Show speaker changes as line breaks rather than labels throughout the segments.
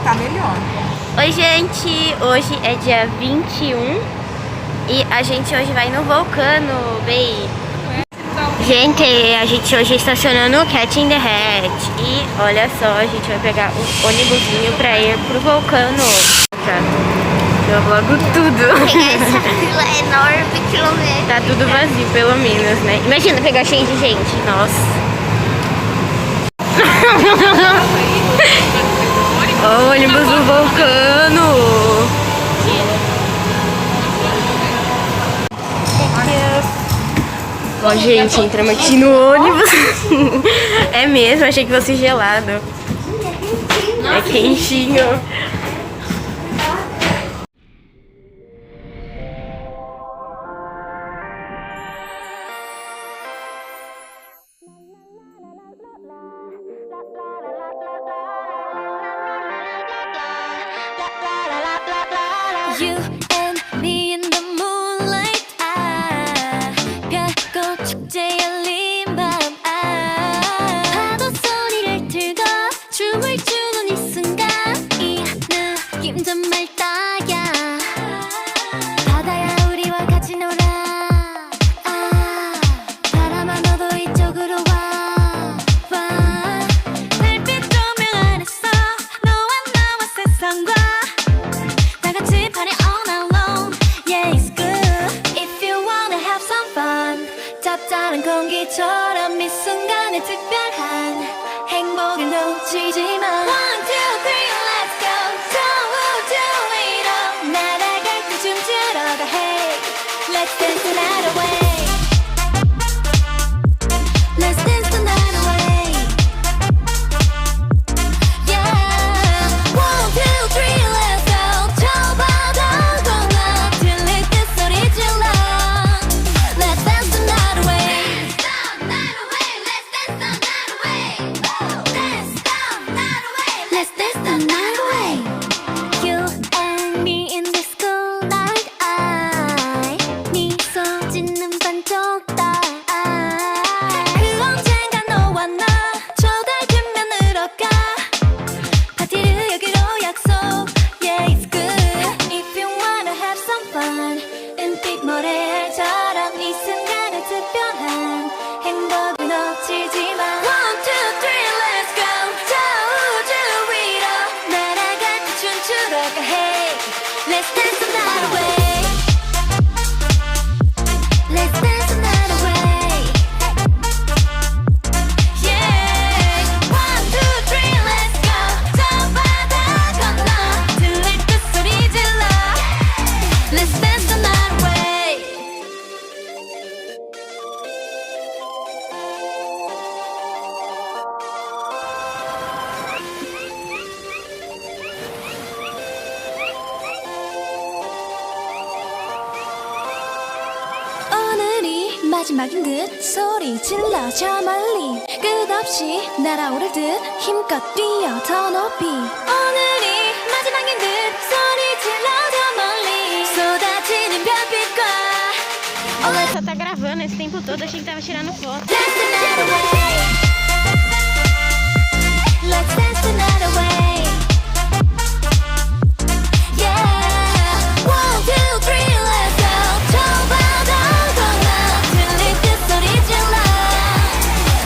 ficar melhor.
Oi, gente! Hoje é dia 21 e a gente hoje vai no Volcano, bem. Gente, a gente hoje estacionou no Cat in the Hat e olha só, a gente vai pegar o ônibusinho pra ir pro Volcano. Eu vlogo tudo.
Pegar essa fila enorme, quilômetro.
Tá tudo vazio, pelo menos, né? Imagina pegar cheio de gente, nossa. O ônibus do Volcano. Ó, gente, entramos aqui no ônibus. É mesmo, achei que fosse gelado. É quentinho.
You and me in the moonlight. 별꽃 축제 열린 밤. 파도 소리를 틀고 춤을 추는 이 순간. 이 느낌 정말 딱이야. 바다야 우리와 같이 놀아. 바람아 너도 이쪽으로 와. 별빛 조명 아래서 너와 나와 세상과 다 같이 party all night long. Yeah, it's good. If you wanna have some fun. 짭짤한 공기처럼 이 순간에 특별한 행복을 놓치지 마. One, two, three, let's go. 저 우주 위로 날아갈 때 춤추러 가. Hey, let's dance the night away. Let's dance the night away. Yeah. One, two, three, let's go. 저 바다 건너 들릴 때 소리 질러. Let's dance the night away. Let's dance the night away. You and me in this cool night. 미소 짓는 반쪽 딸. 그 언젠가 너와 나 초달되면 울어가. 파티를 여기로 약속. Yeah, it's good. If you wanna have some fun. 은빛 모래알처럼 이 순간의 특별한 행복을 놓치지 마. One, two, three, let's go. 저 우주 위로 날아갈 때 춤추러 가. Hey, let's dance the night away. Let's dance the night away. Yeah. One, two, three, let's go. 저 바다 건너 들릴 때 소리 질러. Let's dance the night away. 오늘이 마지막인 듯 소리 질러 저 멀리 끝없이 날아오를 듯 힘껏 뛰어 더 높이. 오늘이 마지막인 듯 소리 질러 저 멀리 쏟아지는 별빛과.
Olha, só tá gravando esse tempo todo, achei que tava tirando foto.
Dance the night away. Let's dance the night away. Yeah. One, two, three, let's go. 저 바다 건너 들릴 때 소리 질러.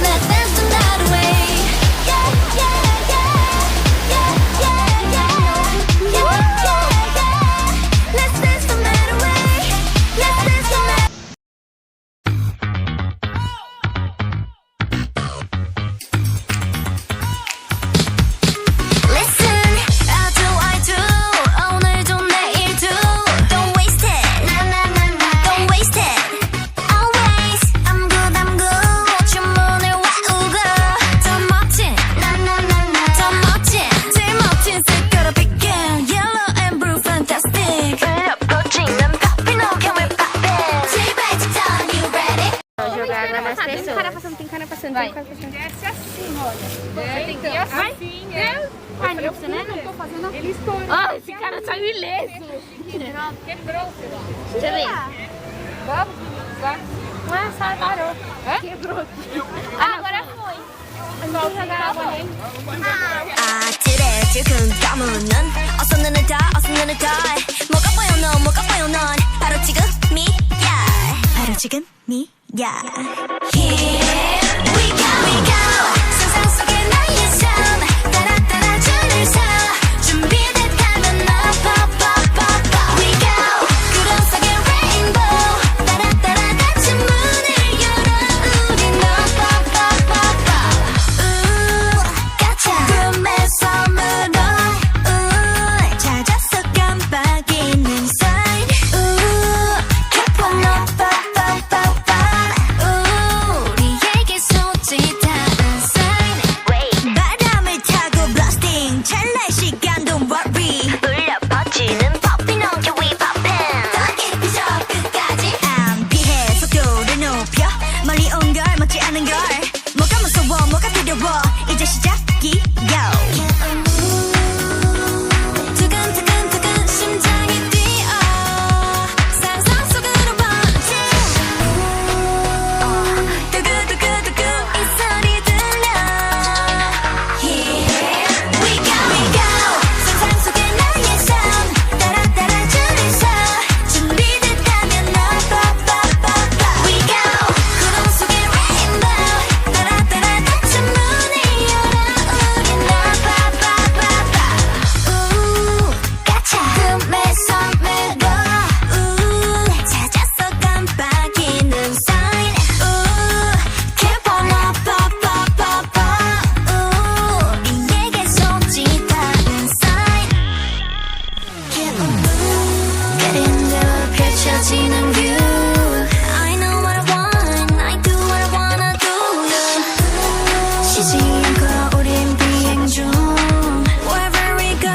Let's dance the night away. Yeah, yeah, yeah. Yeah, yeah, yeah. Yeah, yeah, yeah. Let's dance the night away. Let's dance the night. Listen, I do. 오늘도 내일도. Don't waste it. Don't waste it. Always I'm good. 주문을 외우고. 더 멋진. 더 멋진. 제일 멋진 색깔로 begin. Yellow and blue fantastic. 뜨겁고 찌는 파피노 can we pop it? 제발 진짜 you ready?
Vou jogar água nas pessoas.
Tem cara passando, tem cara passando. Desce assim, olha. Você tem que ir assim,
Ai, não precisa, né?
Não tô fazendo. Ele estourou.
Ah, esse cara saiu ileso.
Quebrou, sei lá.
Deixa eu ver.
Vamos, vai.
Ué, só parou.
Quebrou.
Ah, agora foi.
Vamos jogar água nele.
I did it. 지금 감은 넌 어서 눈을 떠 어서 눈을 떠 뭐가 보여 넌 뭐가 보여 넌 바로 지금이야 바로 지금이야 Here we go 상상 속의 나의 삶 따라 따라 줄을 서 준비됐다면 up up up up up We go 구름 속의 rainbow 따라 따라 같이 문을 열어 우린 up up up up up 가자 꿈의 섬으로 찾았어 깜빡이는 sign keep on up up up up up 우리에게 솔직한 sign 바람을 타고 blasting 찰나의 시간 don't worry 울려 퍼지는 popping on can we poppin' 더 깊이 저 끝까지 암비해 속도를 높여 멀리 온 걸 먹지 않은 걸 뭐가 무서워 뭐가 두려워 이제 시작이야 두근두근두근 심장이 뛰어 상상 속으로 번지 두근두근두근 이 소리 들려 Here we go 상상 속의 나의 삶 따라 따라 줄을 서 준비됐다면 up up up up up We go 구름 속의 rainbow 따라 따라 닫힌 문을 열어 우린 up up up up up 가자 꿈의 섬으로 찾았어 깜빡이는 sign keep on up up up up up 우리에게 솔직한 sign 그림대로 펼쳐지는 view I know what I want I do what I wanna do 쉬지 않고 우린 비행 중 Wherever we go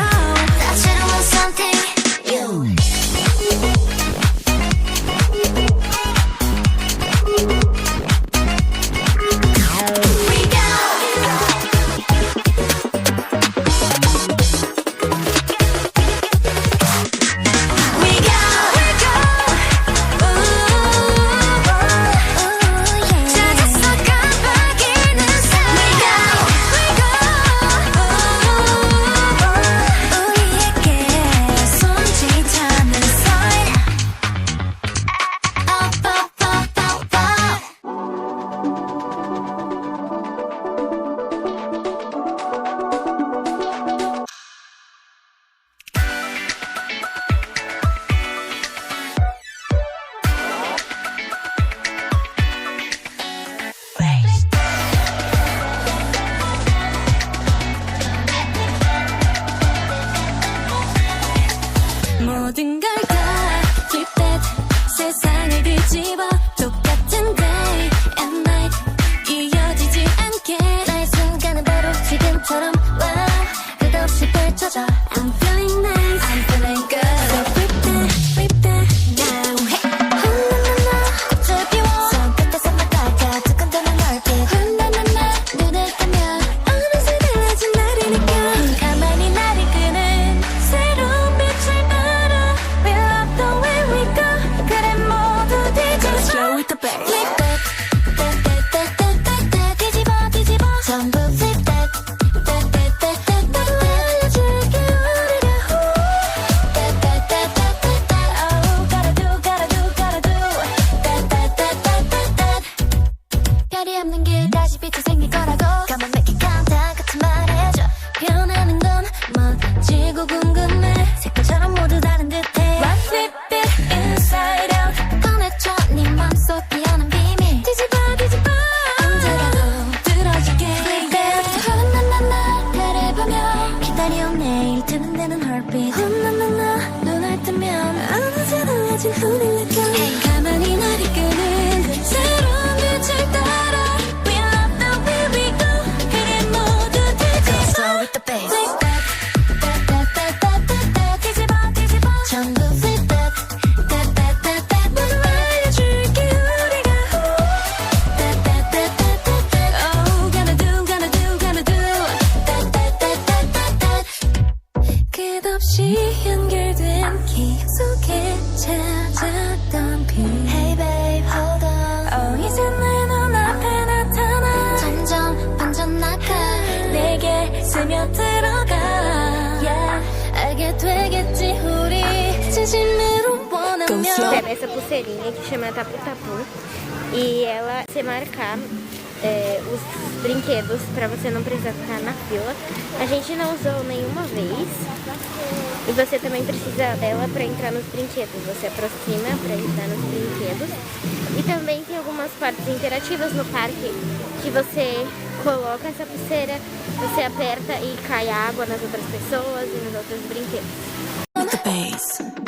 다채로운 something new We go We go, we go, yeah. 찾았어 깜빡이는 sign. We go, 우리에게 손짓하는 sign. Up, up, up, up, up. 모든 걸 다 flip that 세상을 뒤집어 똑같은 day and night 이어지지 않게 나의 순간은 바로 지금처럼 wow 끝없이 펼쳐져 I'm feeling nice I'm feeling good So flip that now hun나나나 꽃을 피워 손끝에서 막다가 두근두근 넓게 hun나나나 눈을 뜨면 어느새 달라진 나를 느껴 가만히 나를 끄는 새로운 빛을 따라 We love the way we go 그래 모두 뒤집어 Slow with the bass Flip that 따따따따따따 뒤집어 뒤집어 전부 flip that 따따따따따따 알려줄게 우리가 따따따따따따 Oh gotta do gotta do gotta do 따따따따따따 별이 없는 길 다시 빛이 생길 거라고 Come on make it count 같이 말해줘 변하는 건 멋지고 궁금해 색깔처럼 모두 다른 듯해 One flip it inside out 꺼내줘 네 맘속 피어난 비밀 뒤집어 뒤집어 언제라도 들어줄게 Flip it 나나나 별을 보며 기다려온 내일 두근대는 heartbeat 나나나 눈을 뜨면 어느새 달라진 우릴 느껴 Hey 가만히 나를 끄는 새로운 빛을 따라 We love the way we go 그래 모두 뒤집어 Slow with the bass Flip that 따따따따따따 뒤집어 뒤집어 전부 flip that 따따따따따 모두 알려줄게 우리가 따따따따따따 Oh gonna do gonna do 따따따따따따 끝없이 연결된 기억 속에 찾았던 빛 Hey babe hold on Oh 이제 내 눈앞에 나타나 점점 번져나가 내게 스며들어가 진심으로 원하면
Tem essa pulseirinha que chama tapu-tapu. E ela, você marcar os brinquedos pra você não precisar ficar na fila. A gente não usou nenhuma vez. E você também precisa dela pra entrar nos brinquedos. Você aproxima pra entrar nos brinquedos. E também tem algumas partes interativas no parque que você coloca essa pulseira, você aperta e cai água nas outras pessoas e nos outros brinquedos.
With the bass.